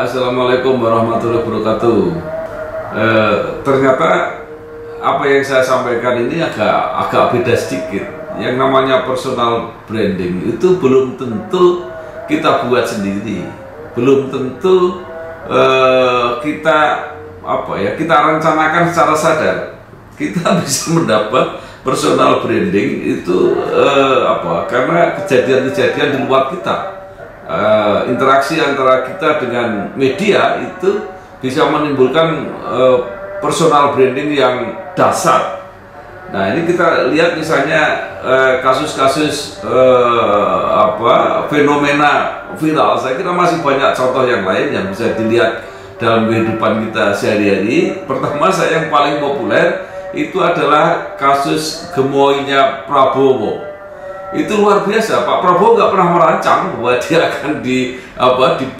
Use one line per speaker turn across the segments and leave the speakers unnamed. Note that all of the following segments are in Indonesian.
Assalamualaikum warahmatullahi wabarakatuh. Ternyata apa yang saya sampaikan ini agak beda sedikit. Yang namanya personal branding itu belum tentu kita buat sendiri, belum tentu kita kita rencanakan secara sadar. Kita bisa mendapat personal branding itu karena kejadian-kejadian di luar kita. Interaksi antara kita dengan media itu bisa menimbulkan personal branding yang dasar. Nah, ini kita lihat misalnya kasus-kasus fenomena viral. Saya kira masih banyak contoh yang lain yang bisa dilihat dalam kehidupan kita sehari-hari. Pertama, yang paling populer itu adalah kasus gemoynya Prabowo. Itu luar biasa. Pak Prabowo nggak pernah merancang bahwa dia akan di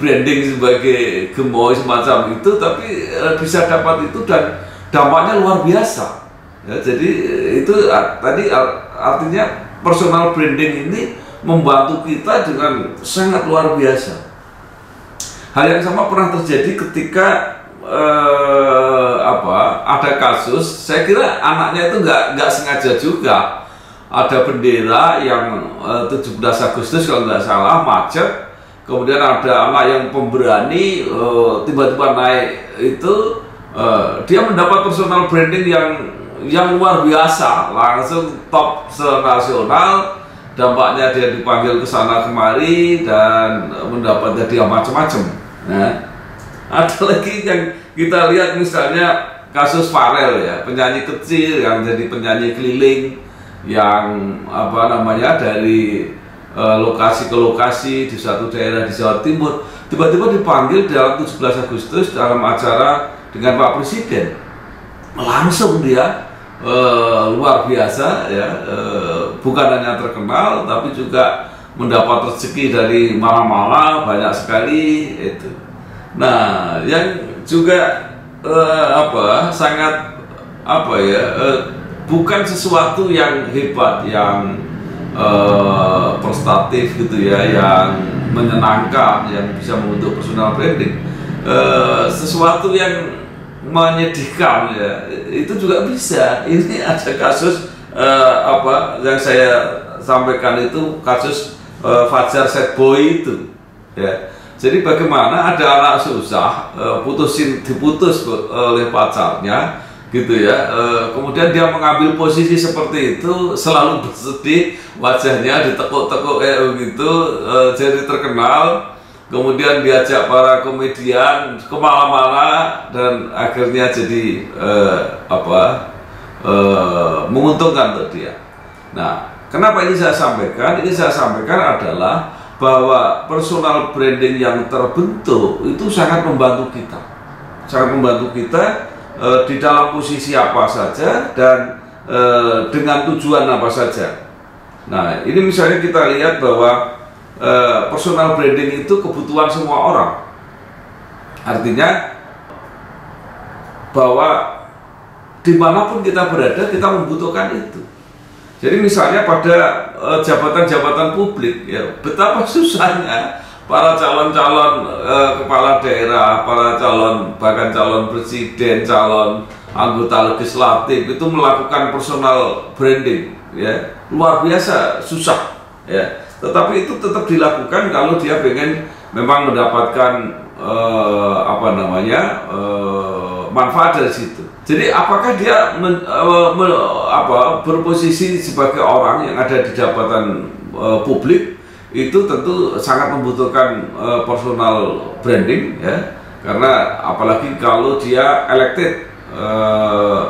branding sebagai gemoy semacam itu, tapi bisa dapat itu dan dampaknya luar biasa. Ya, jadi itu tadi artinya personal branding ini membantu kita dengan sangat luar biasa. Hal yang sama pernah terjadi ketika ada kasus. Saya kira anaknya itu nggak sengaja juga. Ada bendera yang 17 Agustus kalau nggak salah macet, kemudian ada anak yang pemberani tiba-tiba naik itu, dia mendapat personal branding yang luar biasa, langsung top senasional. Dampaknya dia dipanggil ke sana kemari dan mendapat hadiah macam-macam. Nah, ada lagi yang kita lihat misalnya kasus Farel, ya, penyanyi kecil yang jadi penyanyi keliling, yang dari lokasi ke lokasi di suatu daerah di Jawa Timur, tiba-tiba dipanggil dalam 17 Agustus dalam acara dengan Pak Presiden. Langsung dia luar biasa, ya, bukan hanya terkenal tapi juga mendapat rezeki dari mana-mana, banyak sekali itu. Nah, yang juga sangat bukan sesuatu yang hebat, yang prestatif gitu ya, yang menyenangkan, yang bisa membentuk personal branding, sesuatu yang menyedihkan, ya, itu juga bisa. Ini ada kasus yang saya sampaikan itu kasus Fajar Sad Boy itu, ya. Jadi bagaimana ada anak susah diputus oleh pacarnya gitu ya, kemudian dia mengambil posisi seperti itu, selalu bersedih, wajahnya ditekuk-tekuk kayak begitu, jadi terkenal, kemudian diajak para komedian kemana-mana dan akhirnya jadi menguntungkan untuk dia. Nah, kenapa ini saya sampaikan? Ini saya sampaikan adalah bahwa personal branding yang terbentuk itu sangat membantu kita, di dalam posisi apa saja dan dengan tujuan apa saja. Nah, ini misalnya kita lihat bahwa personal branding itu kebutuhan semua orang. Artinya bahwa dimanapun kita berada kita membutuhkan itu. Jadi misalnya pada jabatan-jabatan publik, ya, betapa susahnya para calon-calon kepala daerah, para bahkan calon presiden, calon anggota legislatif itu melakukan personal branding, ya, luar biasa susah, ya. Tetapi itu tetap dilakukan kalau dia pengen memang mendapatkan manfaat dari situ. Jadi apakah dia berposisi sebagai orang yang ada di jabatan publik, itu tentu sangat membutuhkan personal branding, ya, karena apalagi kalau dia elected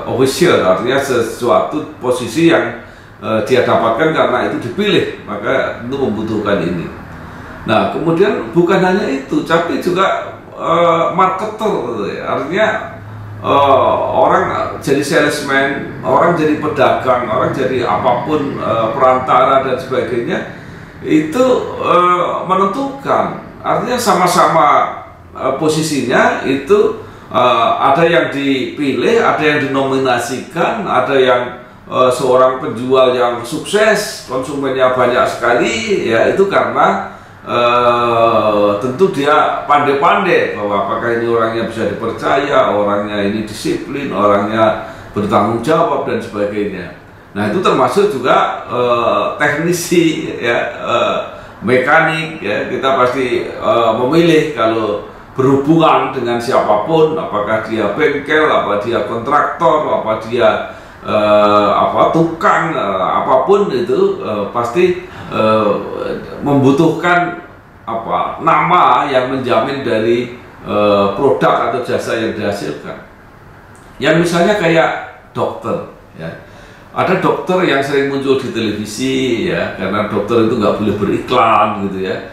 official, artinya sesuatu posisi yang dia dapatkan karena itu dipilih, maka itu membutuhkan ini. Nah, kemudian bukan hanya itu, tapi juga marketer, artinya orang jadi salesman, orang jadi pedagang, orang jadi apapun, perantara dan sebagainya. Itu menentukan, artinya sama-sama posisinya itu ada yang dipilih, ada yang dinominasikan, ada yang seorang penjual yang sukses, konsumennya banyak sekali, ya, itu karena tentu dia pandai-pandai bahwa apakah ini orangnya bisa dipercaya, orangnya ini disiplin, orangnya bertanggung jawab dan sebagainya. Nah itu termasuk juga teknisi ya, mekanik ya, kita pasti memilih kalau berhubungan dengan siapapun, apakah dia bengkel, apa dia kontraktor, apa dia tukang, apapun itu pasti membutuhkan nama yang menjamin dari produk atau jasa yang dihasilkan. Yang misalnya kayak dokter, ya. Ada dokter yang sering muncul di televisi, ya, karena dokter itu nggak boleh beriklan, gitu ya.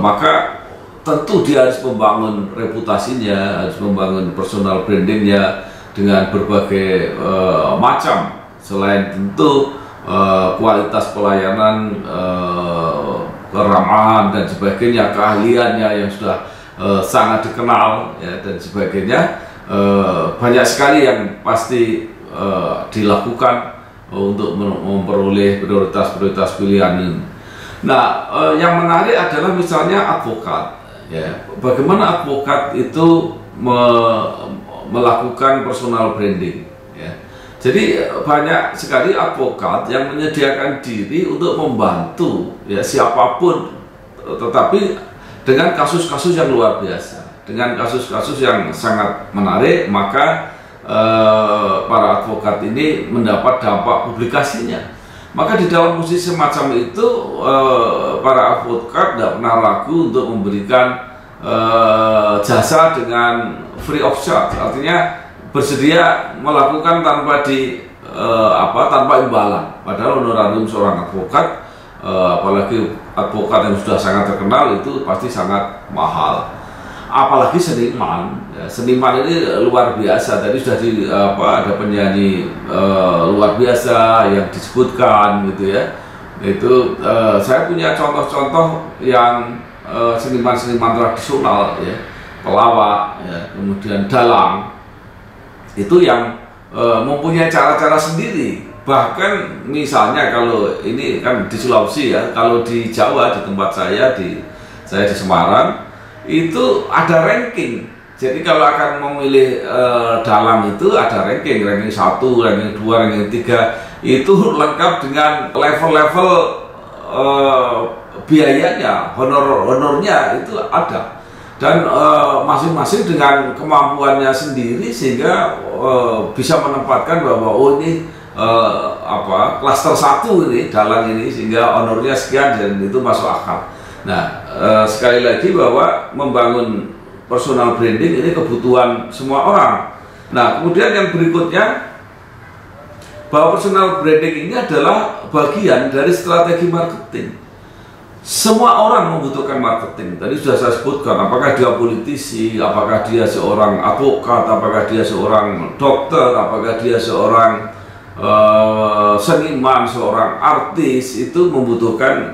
Maka tentu dia harus membangun reputasinya, harus membangun personal brandingnya dengan berbagai macam. Selain tentu kualitas pelayanan, keramahan dan sebagainya, keahliannya yang sudah sangat dikenal, ya, dan sebagainya, banyak sekali yang pasti dilakukan untuk memperoleh prioritas-prioritas pilihan ini. Nah, yang menarik adalah misalnya advokat, ya, bagaimana advokat itu melakukan personal branding, ya. Jadi banyak sekali advokat yang menyediakan diri untuk membantu, ya, siapapun, tetapi dengan kasus-kasus yang luar biasa, dengan kasus-kasus yang sangat menarik, maka para advokat ini mendapat dampak publikasinya. Maka di dalam posisi semacam itu para advokat tidak pernah ragu untuk memberikan jasa dengan free of charge, artinya bersedia melakukan tanpa tanpa imbalan. Padahal honorarium seorang advokat, apalagi advokat yang sudah sangat terkenal, itu pasti sangat mahal. Apalagi seniman, ya, seniman ini luar biasa. Tadi sudah ada penyanyi luar biasa yang disebutkan, gitu ya. Itu saya punya contoh-contoh yang seniman-seniman tradisional, ya, pelawak, ya, kemudian dalang, itu yang mempunyai cara-cara sendiri. Bahkan misalnya kalau ini kan di Sulawesi, ya, kalau di Jawa, di tempat saya di Semarang, itu ada ranking. Jadi kalau akan memilih dalang itu ada ranking 1, ranking 2, ranking 3, itu lengkap dengan level-level biayanya, honornya itu ada, dan masing-masing dengan kemampuannya sendiri, sehingga bisa menempatkan bahwa ini klaster 1 ini dalang ini, sehingga honornya sekian dan itu masuk akal. Nah, sekali lagi bahwa membangun personal branding ini kebutuhan semua orang. Nah, kemudian yang berikutnya, bahwa personal branding ini adalah bagian dari strategi marketing. Semua orang membutuhkan marketing. Tadi sudah saya sebutkan, apakah dia politisi, apakah dia seorang advokat, apakah dia seorang dokter, apakah dia seorang seniman, seorang artis, itu membutuhkan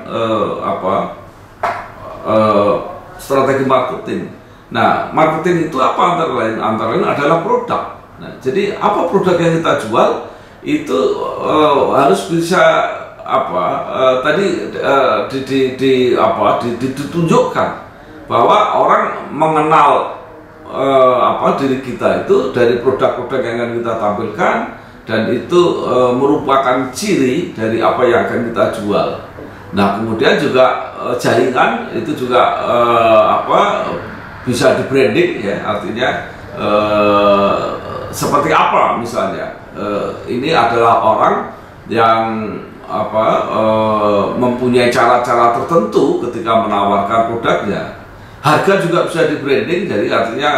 strategi marketing. Nah, marketing itu apa antara lain? Antara lain adalah produk. Nah, jadi apa produk yang kita jual itu harus bisa ditunjukkan bahwa orang mengenal diri kita itu dari produk-produk yang akan kita tampilkan, dan itu merupakan ciri dari apa yang akan kita jual. Nah, kemudian juga jaringan itu juga bisa di branding, ya, artinya seperti apa misalnya ini adalah orang yang mempunyai cara-cara tertentu ketika menawarkan produknya. Harga juga bisa di branding, jadi artinya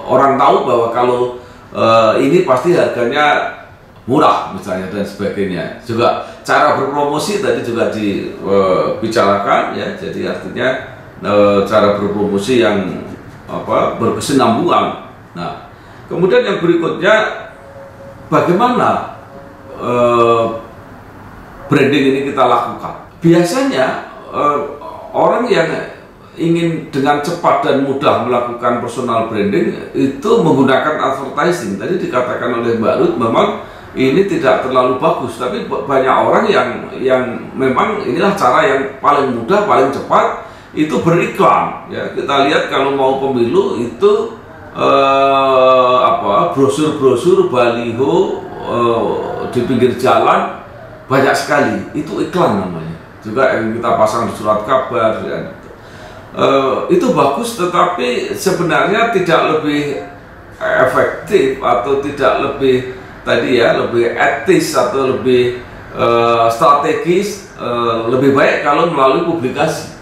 orang tahu bahwa kalau ini pasti harganya murah misalnya dan sebagainya. Juga cara berpromosi tadi juga dibicarakan, ya, jadi artinya cara berpromosi yang berkesinambungan. Nah, kemudian yang berikutnya, bagaimana branding ini kita lakukan. Biasanya orang yang ingin dengan cepat dan mudah melakukan personal branding itu menggunakan advertising. Tadi dikatakan oleh Mbak Ruth, memang ini tidak terlalu bagus, tapi banyak orang yang memang inilah cara yang paling mudah, paling cepat itu beriklan. Ya, kita lihat kalau mau pemilu itu brosur-brosur, baliho di pinggir jalan banyak sekali, itu iklan namanya. Juga yang kita pasang di surat kabar, ya. Itu bagus, tetapi sebenarnya tidak lebih efektif atau tidak lebih lebih etis atau lebih strategis, lebih baik kalau melalui publikasi.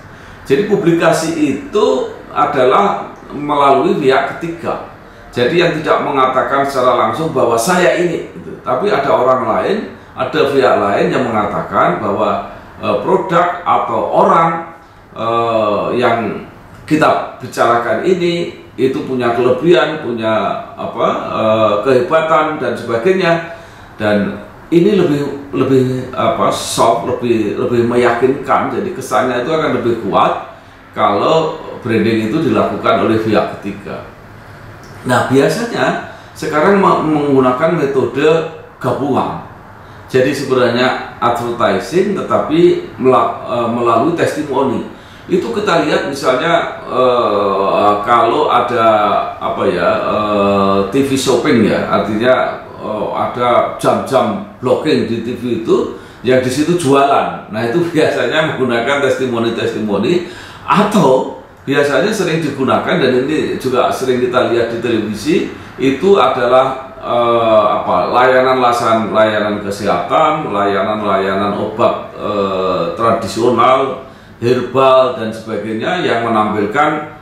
Jadi publikasi itu adalah melalui pihak ketiga. Jadi yang tidak mengatakan secara langsung bahwa saya ini, gitu. Tapi ada orang lain, ada pihak lain yang mengatakan bahwa produk atau orang yang kita bicarakan ini itu punya kelebihan, punya kehebatan dan sebagainya, dan ini lebih soft, lebih meyakinkan. Jadi kesannya itu akan lebih kuat kalau branding itu dilakukan oleh pihak ketiga. Nah, biasanya sekarang menggunakan metode gabungan. Jadi sebenarnya advertising tetapi melalui testimoni. Itu kita lihat misalnya kalau ada TV shopping, ya, artinya ada jam-jam blocking di TV itu yang di situ jualan. Nah, itu biasanya menggunakan testimoni-testimoni, atau biasanya sering digunakan, dan ini juga sering kita lihat di televisi, itu adalah layanan kesehatan, layanan obat tradisional, herbal dan sebagainya, yang menampilkan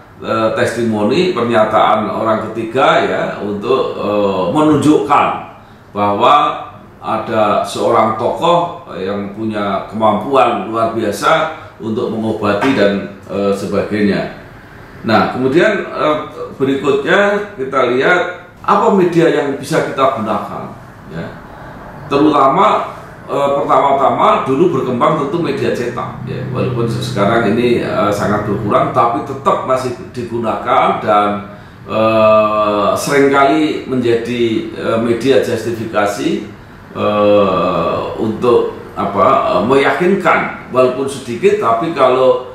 testimoni, pernyataan orang ketiga, ya, untuk menunjukkan bahwa ada seorang tokoh yang punya kemampuan luar biasa untuk mengobati dan sebagainya. Nah, kemudian berikutnya kita lihat apa media yang bisa kita gunakan, ya. Terutama pertama-tama dulu berkembang tentu media cetak, ya, walaupun sekarang ini sangat berkurang, tapi tetap masih digunakan dan seringkali menjadi media justifikasi untuk meyakinkan, walaupun sedikit, tapi kalau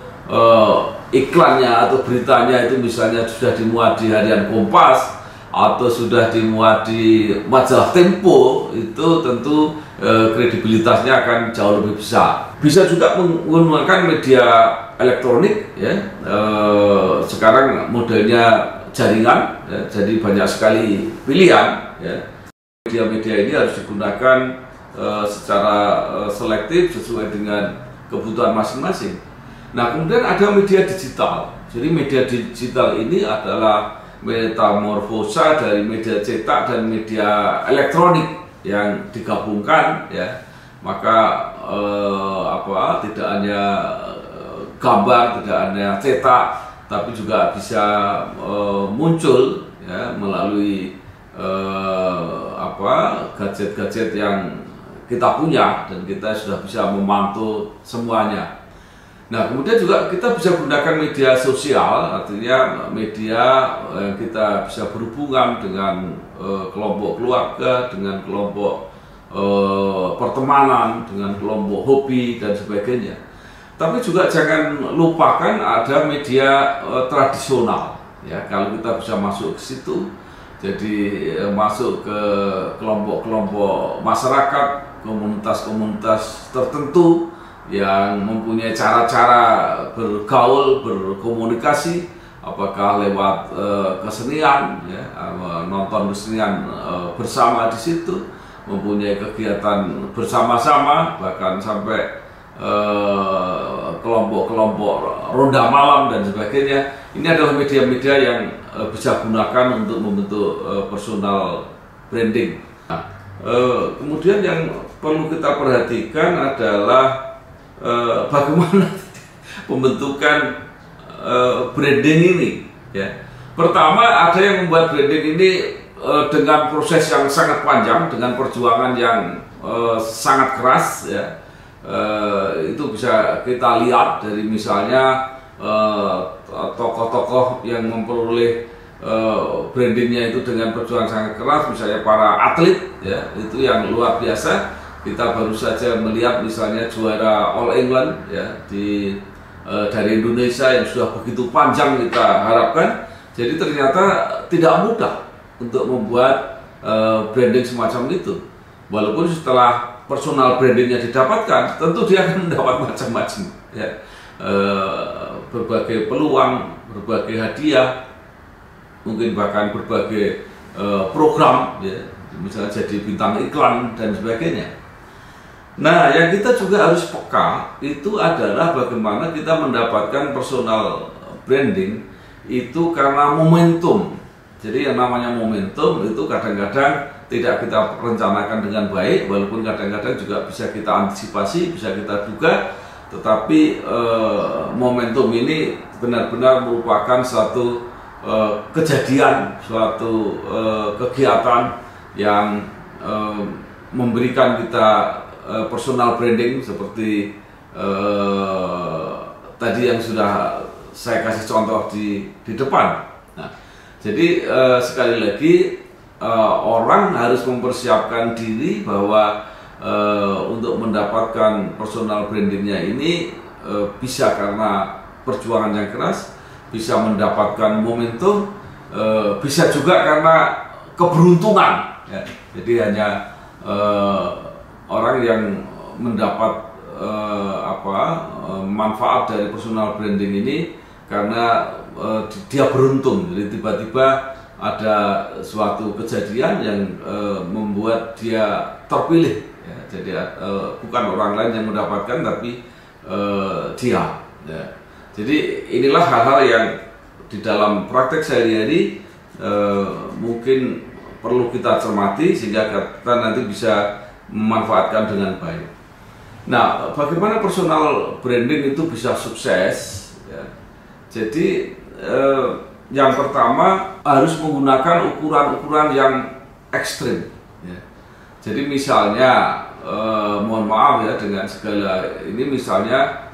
iklannya atau beritanya itu misalnya sudah dimuat di harian Kompas atau sudah dimuat di majalah Tempo, itu tentu kredibilitasnya akan jauh lebih besar. Bisa juga menggunakan media elektronik, ya. Sekarang modelnya jaringan, ya, jadi banyak sekali pilihan, ya. Media-media ini harus digunakan secara selektif sesuai dengan kebutuhan masing-masing. Nah, kemudian ada media digital. Jadi media digital ini adalah metamorfosa dari media cetak dan media elektronik yang digabungkan, ya. Maka tidak hanya gambar, tidak hanya cetak, tapi juga bisa muncul, ya, melalui gadget-gadget yang kita punya dan kita sudah bisa memantau semuanya. Nah, kemudian juga kita bisa gunakan media sosial, artinya media yang kita bisa berhubungan dengan kelompok keluarga, dengan kelompok pertemanan, dengan kelompok hobi dan sebagainya. Tapi juga jangan lupakan ada media tradisional, ya. Kalau kita bisa masuk ke situ, jadi masuk ke kelompok-kelompok masyarakat, komunitas-komunitas tertentu yang mempunyai cara-cara bergaul, berkomunikasi, apakah lewat kesenian, ya, nonton kesenian bersama di situ, mempunyai kegiatan bersama-sama, bahkan sampai kelompok-kelompok ronda malam dan sebagainya. Ini adalah media-media yang bisa gunakan untuk membentuk personal branding. Nah, kemudian yang perlu kita perhatikan adalah bagaimana pembentukan branding ini, ya. Pertama, ada yang membuat branding ini dengan proses yang sangat panjang, dengan perjuangan yang sangat keras, ya. Itu bisa kita lihat dari misalnya tokoh-tokoh yang memperoleh brandingnya itu dengan perjuangan sangat keras, misalnya para atlet ya itu yang luar biasa. Kita baru saja melihat misalnya juara All England ya dari Indonesia yang sudah begitu panjang kita harapkan. Jadi ternyata tidak mudah untuk membuat branding semacam itu. Walaupun setelah personal brandingnya didapatkan, tentu dia akan mendapat macam-macam ya. Berbagai peluang, berbagai hadiah, mungkin bahkan berbagai program ya, misalnya jadi bintang iklan dan sebagainya. Nah, yang kita juga harus peka itu adalah bagaimana kita mendapatkan personal branding itu karena momentum. Jadi yang namanya momentum itu kadang-kadang tidak kita rencanakan dengan baik, walaupun kadang-kadang juga bisa kita antisipasi, bisa kita duga, tetapi momentum ini benar-benar merupakan suatu kejadian, suatu kegiatan yang memberikan kita personal branding seperti tadi yang sudah saya kasih contoh di depan. Nah, jadi sekali lagi orang harus mempersiapkan diri bahwa untuk mendapatkan personal brandingnya ini bisa karena perjuangan yang keras, bisa mendapatkan momentum, bisa juga karena keberuntungan. Ya. Jadi hanya orang yang mendapat manfaat dari personal branding ini karena dia beruntung. Jadi tiba-tiba ada suatu kejadian yang membuat dia terpilih. Ya. Jadi bukan orang lain yang mendapatkan, tapi dia. Ya. Jadi inilah hal-hal yang di dalam praktek sehari-hari mungkin perlu kita cermati sehingga kita nanti bisa memanfaatkan dengan baik. Nah, bagaimana personal branding itu bisa sukses? Ya. Jadi yang pertama harus menggunakan ukuran-ukuran yang ekstrim. Ya. Jadi misalnya, mohon maaf ya dengan segala ini, misalnya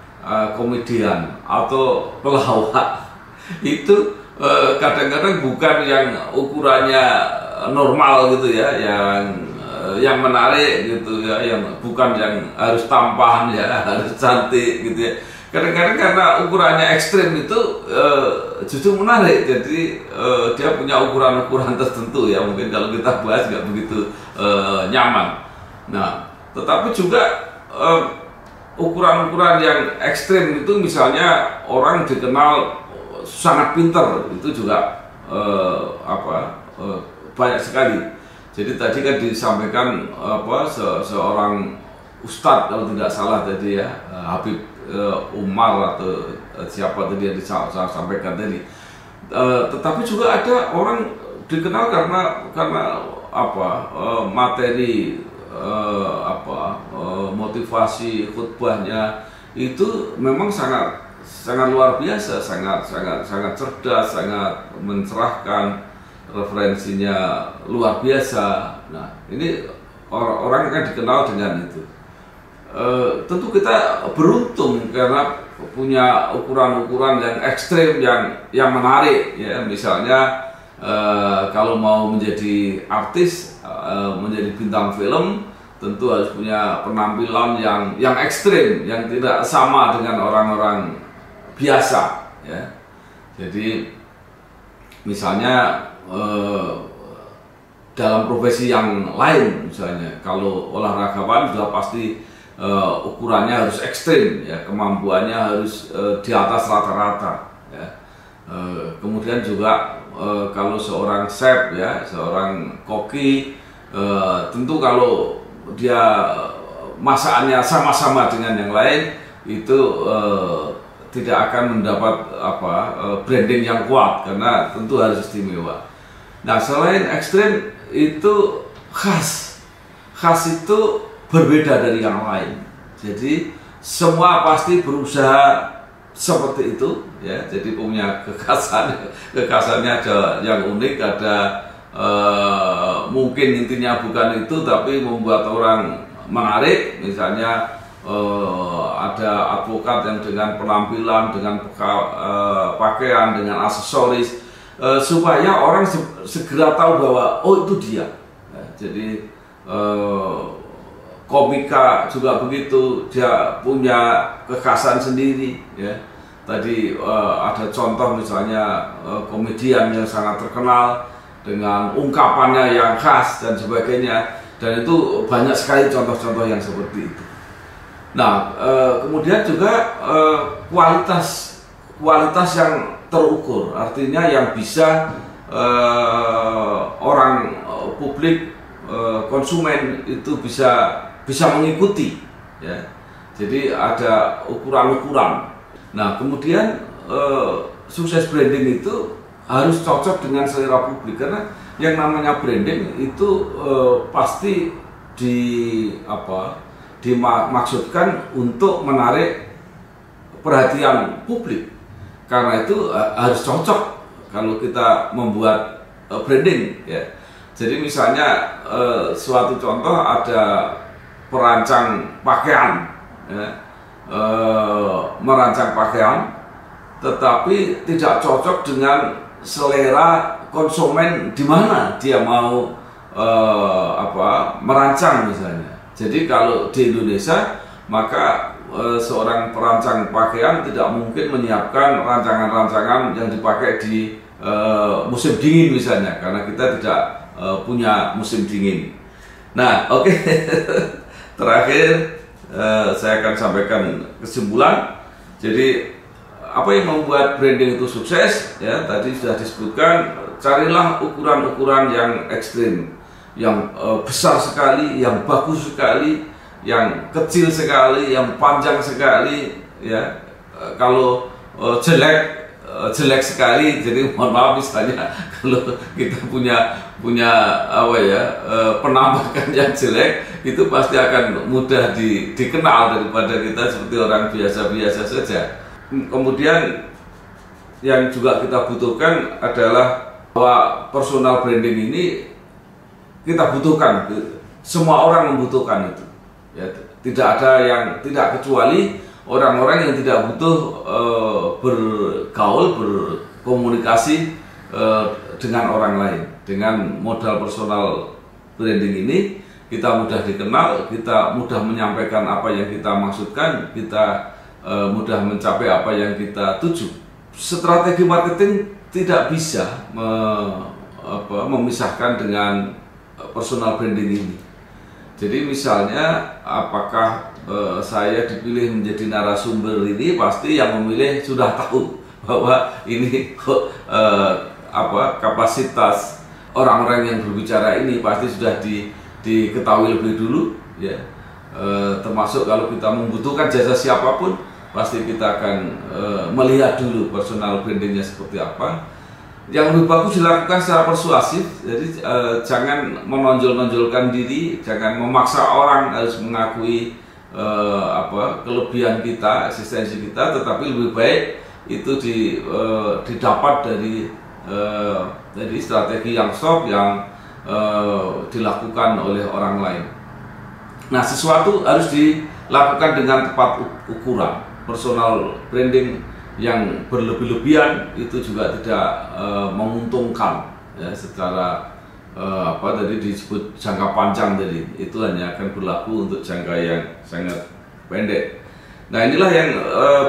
komedian atau pelawak itu kadang-kadang bukan yang ukurannya normal gitu ya, yang menarik gitu ya, yang bukan yang harus tampan ya, harus cantik gitu ya. Kadang-kadang karena ukurannya ekstrim itu justru menarik, jadi dia punya ukuran-ukuran tertentu ya, mungkin kalau kita bahas nggak begitu nyaman. Nah, tetapi juga ukuran-ukuran yang ekstrim itu misalnya orang dikenal sangat pintar, itu juga banyak sekali. Jadi tadi kan disampaikan seorang ustadz kalau tidak salah tadi ya, Habib Umar atau siapa tadi yang disampaikan tadi. Tetapi juga ada orang dikenal karena materi motivasi khutbahnya itu memang sangat luar biasa, sangat cerdas, sangat mencerahkan, referensinya luar biasa. Nah, ini orang akan dikenal dengan itu. Tentu kita beruntung karena punya ukuran-ukuran yang ekstrim, yang menarik ya. Misalnya kalau mau menjadi artis, menjadi bintang film, tentu harus punya penampilan yang ekstrim, yang tidak sama dengan orang-orang biasa ya. Jadi misalnya dalam profesi yang lain, misalnya kalau olahragawan sudah pasti ukurannya harus ekstrim ya, kemampuannya harus di atas rata-rata ya. Kemudian juga kalau seorang chef ya, seorang koki, tentu kalau dia masakannya sama-sama dengan yang lain itu tidak akan mendapat branding yang kuat karena tentu harus istimewa. Nah, selain ekstrim itu khas itu berbeda dari yang lain. Jadi semua pasti berusaha seperti itu ya. Jadi punya kekhasannya ada yang unik, ada mungkin intinya bukan itu tapi membuat orang menarik. Misalnya ada advokat yang dengan penampilan, dengan pakaian, dengan aksesoris supaya orang segera tahu bahwa oh itu dia. Nah, jadi komika juga begitu, dia punya kekhasan sendiri ya. Tadi ada contoh misalnya komedian yang sangat terkenal dengan ungkapannya yang khas dan sebagainya, dan itu banyak sekali contoh-contoh yang seperti itu. Nah, kemudian juga kualitas yang terukur, artinya yang bisa orang publik, konsumen itu bisa mengikuti, ya. Jadi ada ukuran-ukuran. Nah, kemudian sukses branding itu harus cocok dengan selera publik, karena yang namanya branding itu pasti dimaksudkan untuk menarik perhatian publik. Karena itu harus cocok kalau kita membuat branding, ya. Jadi misalnya suatu contoh, ada perancang pakaian, ya, merancang pakaian, tetapi tidak cocok dengan selera konsumen di mana dia mau merancang misalnya. Jadi kalau di Indonesia, maka seorang perancang pakaian tidak mungkin menyiapkan rancangan-rancangan yang dipakai di musim dingin misalnya, karena kita tidak punya musim dingin. Nah, oke. Terakhir saya akan sampaikan kesimpulan. Jadi apa yang membuat branding itu sukses, ya tadi sudah disebutkan, carilah ukuran-ukuran yang ekstrim, yang besar sekali, yang bagus sekali, yang kecil sekali, yang panjang sekali, ya. Kalau jelek sekali, jadi mohon maaf misalnya kalau kita punya penampakan yang jelek, itu pasti akan mudah dikenal daripada kita seperti orang biasa-biasa saja. Kemudian yang juga kita butuhkan adalah bahwa personal branding ini kita butuhkan, semua orang membutuhkan itu, ya. Tidak ada yang tidak, kecuali orang-orang yang tidak butuh bergaul, berkomunikasi dengan orang lain. Dengan modal personal branding ini kita mudah dikenal, kita mudah menyampaikan apa yang kita maksudkan, kita mudah mencapai apa yang kita tuju. Strategi marketing tidak bisa memisahkan dengan personal branding ini. Jadi misalnya, apakah saya dipilih menjadi narasumber ini, pasti yang memilih sudah tahu bahwa ini kapasitas orang-orang yang berbicara ini pasti sudah diketahui lebih dulu, ya. Termasuk kalau kita membutuhkan jasa siapapun, pasti kita akan melihat dulu personal brandingnya seperti apa. Yang lebih bagus dilakukan secara persuasif, jadi jangan menonjol-nonjolkan diri, jangan memaksa orang harus mengakui kelebihan kita, eksistensi kita, tetapi lebih baik itu didapat dari strategi yang soft yang dilakukan oleh orang lain. Nah, sesuatu harus dilakukan dengan tepat ukuran. Personal branding yang berlebih-lebihan itu juga tidak menguntungkan, ya, secara tadi disebut jangka panjang, tadi itu hanya akan berlaku untuk jangka yang sangat pendek. Nah, inilah yang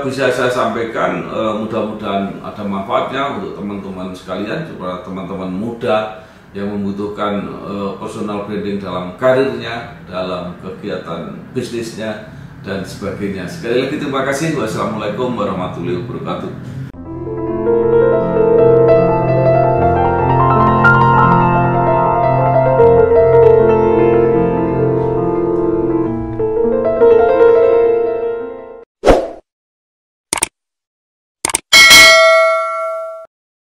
bisa saya sampaikan. Mudah-mudahan ada manfaatnya untuk teman-teman sekalian, supaya teman-teman muda yang membutuhkan personal branding dalam karirnya, dalam kegiatan bisnisnya dan sebagainya. Sekali lagi terima kasih. Wassalamualaikum warahmatullahi wabarakatuh.